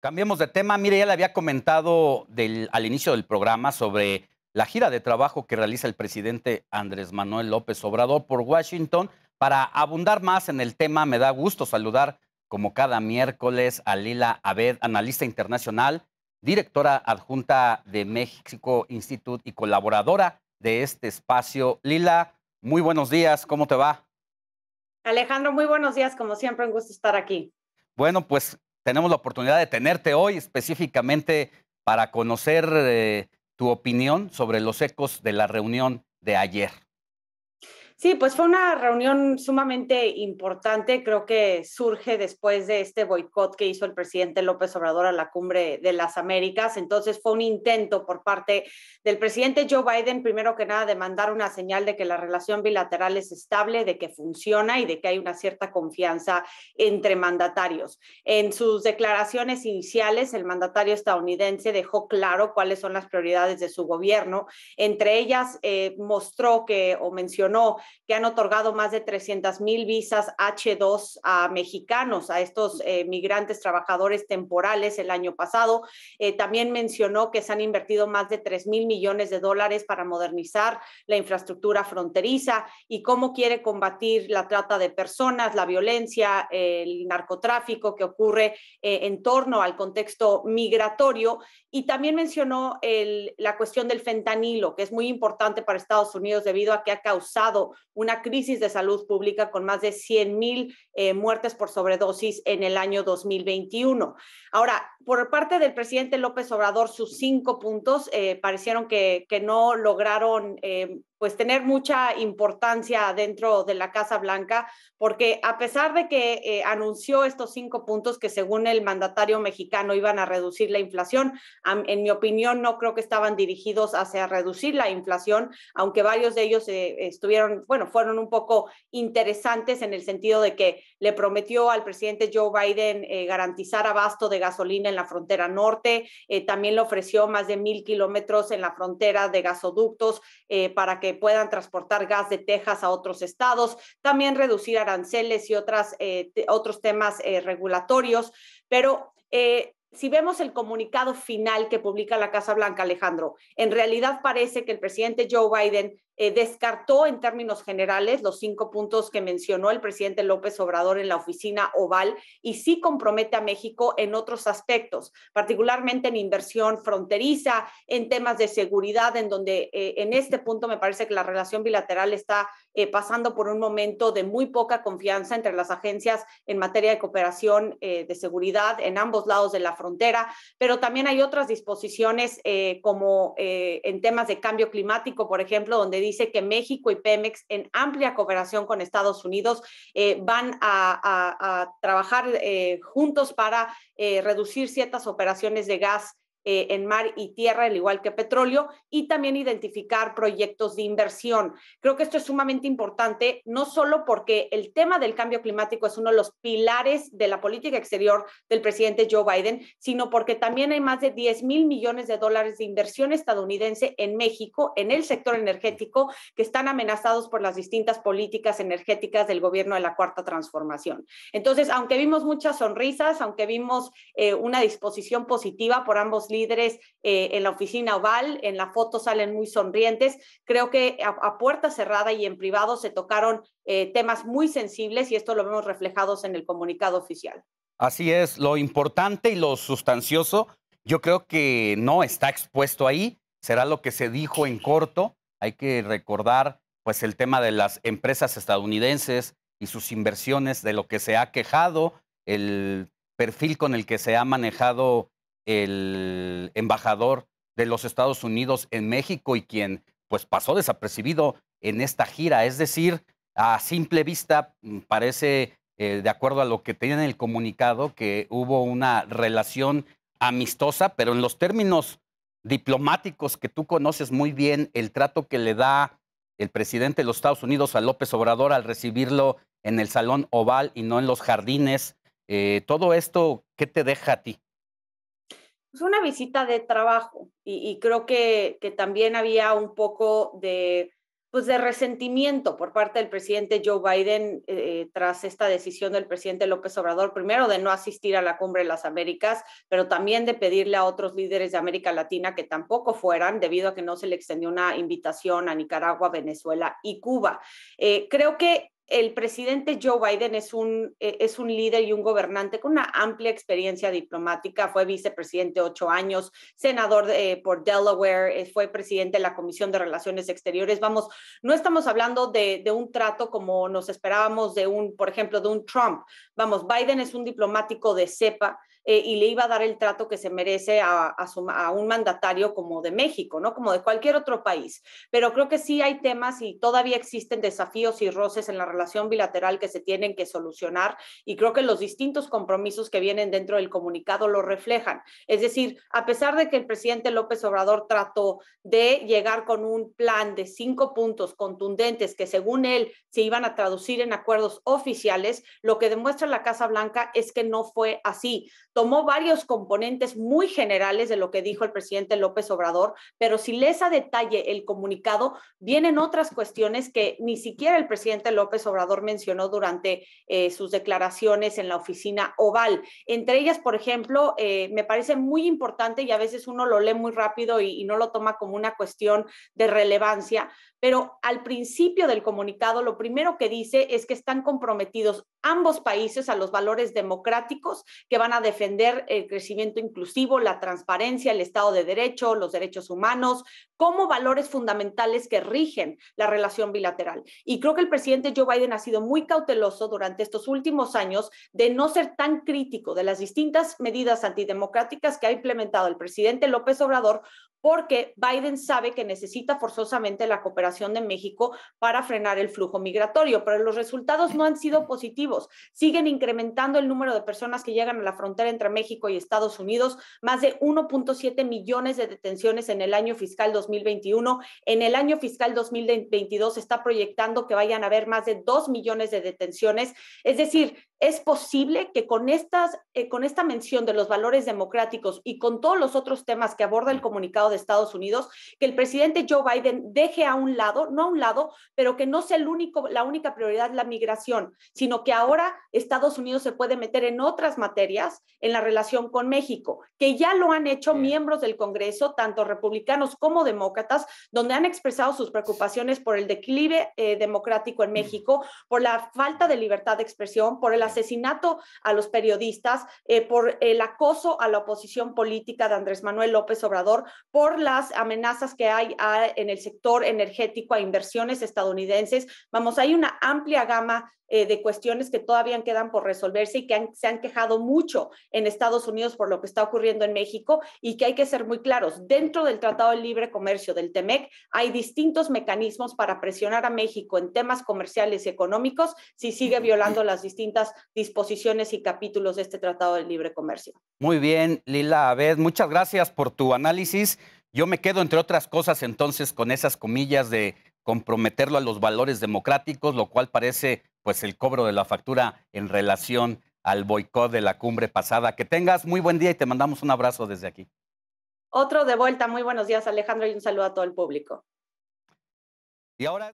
Cambiemos de tema. Mire, ya le había comentado al inicio del programa sobre la gira de trabajo que realiza el presidente Andrés Manuel López Obrador por Washington. Para abundar más en el tema, me da gusto saludar, como cada miércoles, a Lila Abed, analista internacional, directora adjunta de México Institute y colaboradora de este espacio. Lila, muy buenos días, ¿cómo te va? Alejandro, muy buenos días, como siempre, un gusto estar aquí. Bueno, pues tenemos la oportunidad de tenerte hoy específicamente para conocer tu opinión sobre los ecos de la reunión de ayer. Sí, pues fue una reunión sumamente importante, creo que surge después de este boicot que hizo el presidente López Obrador a la Cumbre de las Américas. Entonces fue un intento por parte del presidente Joe Biden, primero que nada, de mandar una señal de que la relación bilateral es estable, de que funciona y de que hay una cierta confianza entre mandatarios. En sus declaraciones iniciales, el mandatario estadounidense dejó claro cuáles son las prioridades de su gobierno. Entre ellas, mostró que o mencionó que han otorgado más de 300,000 visas H2 a mexicanos, a estos migrantes trabajadores temporales el año pasado. También mencionó que se han invertido más de 3,000 millones de dólares para modernizar la infraestructura fronteriza y cómo quiere combatir la trata de personas, la violencia, el narcotráfico que ocurre en torno al contexto migratorio. Y también mencionó la cuestión del fentanilo, que es muy importante para Estados Unidos debido a que ha causado una crisis de salud pública con más de 100,000 muertes por sobredosis en el año 2021. Ahora, por parte del presidente López Obrador, sus 5 puntos parecieron que no lograron pues tener mucha importancia dentro de la Casa Blanca, porque a pesar de que anunció estos 5 puntos que según el mandatario mexicano iban a reducir la inflación, en mi opinión no creo que estaban dirigidos hacia reducir la inflación, aunque varios de ellos estuvieron, bueno, fueron un poco interesantes en el sentido de que le prometió al presidente Joe Biden garantizar abasto de gasolina en la frontera norte, también le ofreció más de 1,000 kilómetros en la frontera de gasoductos para que puedan transportar gas de Texas a otros estados, también reducir aranceles y otros temas regulatorios, pero si vemos el comunicado final que publica la Casa Blanca, Alejandro, en realidad parece que el presidente Joe Biden descartó en términos generales los 5 puntos que mencionó el presidente López Obrador en la oficina Oval y sí compromete a México en otros aspectos, particularmente en inversión fronteriza, en temas de seguridad, en donde en este punto me parece que la relación bilateral está pasando por un momento de muy poca confianza entre las agencias en materia de cooperación de seguridad en ambos lados de la frontera, pero también hay otras disposiciones como en temas de cambio climático, por ejemplo, donde dice que México y Pemex, en amplia cooperación con Estados Unidos, van a trabajar juntos para reducir ciertas operaciones de gas en mar y tierra, al igual que petróleo, y también identificar proyectos de inversión. Creo que esto es sumamente importante, no solo porque el tema del cambio climático es uno de los pilares de la política exterior del presidente Joe Biden, sino porque también hay más de 10,000 millones de dólares de inversión estadounidense en México, en el sector energético, que están amenazados por las distintas políticas energéticas del gobierno de la Cuarta Transformación. Entonces, aunque vimos muchas sonrisas, aunque vimos una disposición positiva por ambos líderes en la oficina Oval, en la foto salen muy sonrientes. Creo que a puerta cerrada y en privado se tocaron temas muy sensibles y esto lo vemos reflejados en el comunicado oficial. Así es, lo importante y lo sustancioso, yo creo que no está expuesto ahí, será lo que se dijo en corto. Hay que recordar pues el tema de las empresas estadounidenses y sus inversiones, de lo que se ha quejado, el perfil con el que se ha manejado el embajador de los Estados Unidos en México y quien pues pasó desapercibido en esta gira. Es decir, a simple vista parece, de acuerdo a lo que tenía en el comunicado, que hubo una relación amistosa, pero en los términos diplomáticos que tú conoces muy bien, el trato que le da el presidente de los Estados Unidos a López Obrador al recibirlo en el Salón Oval y no en los jardines, todo esto, ¿qué te deja a ti? Es una visita de trabajo y creo que también había un poco de pues de resentimiento por parte del presidente Joe Biden tras esta decisión del presidente López Obrador, primero de no asistir a la Cumbre de las Américas, pero también de pedirle a otros líderes de América Latina que tampoco fueran, debido a que no se le extendió una invitación a Nicaragua, Venezuela y Cuba. Creo que el presidente Joe Biden es un líder y un gobernante con una amplia experiencia diplomática. Fue vicepresidente 8 años, senador por Delaware, fue presidente de la Comisión de Relaciones Exteriores. Vamos, no estamos hablando de un trato como nos esperábamos por ejemplo, de un Trump. Vamos, Biden es un diplomático de cepa. Y le iba a dar el trato que se merece a un mandatario como de México, ¿no? Como de cualquier otro país. Pero creo que sí hay temas y todavía existen desafíos y roces en la relación bilateral que se tienen que solucionar, y creo que los distintos compromisos que vienen dentro del comunicado lo reflejan. Es decir, a pesar de que el presidente López Obrador trató de llegar con un plan de 5 puntos contundentes que según él se iban a traducir en acuerdos oficiales, lo que demuestra la Casa Blanca es que no fue así. Tomó varios componentes muy generales de lo que dijo el presidente López Obrador, pero si lees a detalle el comunicado, vienen otras cuestiones que ni siquiera el presidente López Obrador mencionó durante sus declaraciones en la oficina Oval. Entre ellas, por ejemplo, me parece muy importante, y a veces uno lo lee muy rápido y no lo toma como una cuestión de relevancia, pero al principio del comunicado lo primero que dice es que están comprometidos ambos países a los valores democráticos que van a defender el crecimiento inclusivo, la transparencia, el Estado de Derecho, los derechos humanos, como valores fundamentales que rigen la relación bilateral. Y creo que el presidente Joe Biden ha sido muy cauteloso durante estos últimos años de no ser tan crítico de las distintas medidas antidemocráticas que ha implementado el presidente López Obrador, porque Biden sabe que necesita forzosamente la cooperación de México para frenar el flujo migratorio, pero los resultados no han sido positivos. Siguen incrementando el número de personas que llegan a la frontera entre México y Estados Unidos, más de 1.7 millones de detenciones en el año fiscal 2021. En el año fiscal 2022 se está proyectando que vayan a haber más de 2 millones de detenciones. Es decir, es posible que con esta mención de los valores democráticos y con todos los otros temas que aborda el comunicado de Estados Unidos, que el presidente Joe Biden deje a un lado, no a un lado, pero que no sea la única prioridad la migración, sino que ahora Estados Unidos se puede meter en otras materias en la relación con México, que ya lo han hecho miembros del Congreso, tanto republicanos como demócratas, donde han expresado sus preocupaciones por el declive democrático en México, por la falta de libertad de expresión, por el asesinato a los periodistas, por el acoso a la oposición política de Andrés Manuel López Obrador, por las amenazas que hay en el sector energético a inversiones estadounidenses. Vamos, hay una amplia gama de cuestiones que todavía quedan por resolverse y que se han quejado mucho en Estados Unidos por lo que está ocurriendo en México, y que hay que ser muy claros. Dentro del Tratado de Libre Comercio del TEMEC hay distintos mecanismos para presionar a México en temas comerciales y económicos si sigue violando las distintas disposiciones y capítulos de este Tratado de Libre Comercio. Muy bien, Lila Abed, muchas gracias por tu análisis. Yo me quedo, entre otras cosas, entonces, con esas comillas de comprometerlo a los valores democráticos, lo cual parece pues el cobro de la factura en relación al boicot de la cumbre pasada. Que tengas muy buen día y te mandamos un abrazo desde aquí. Otro de vuelta. Muy buenos días, Alejandro, y un saludo a todo el público. Y ahora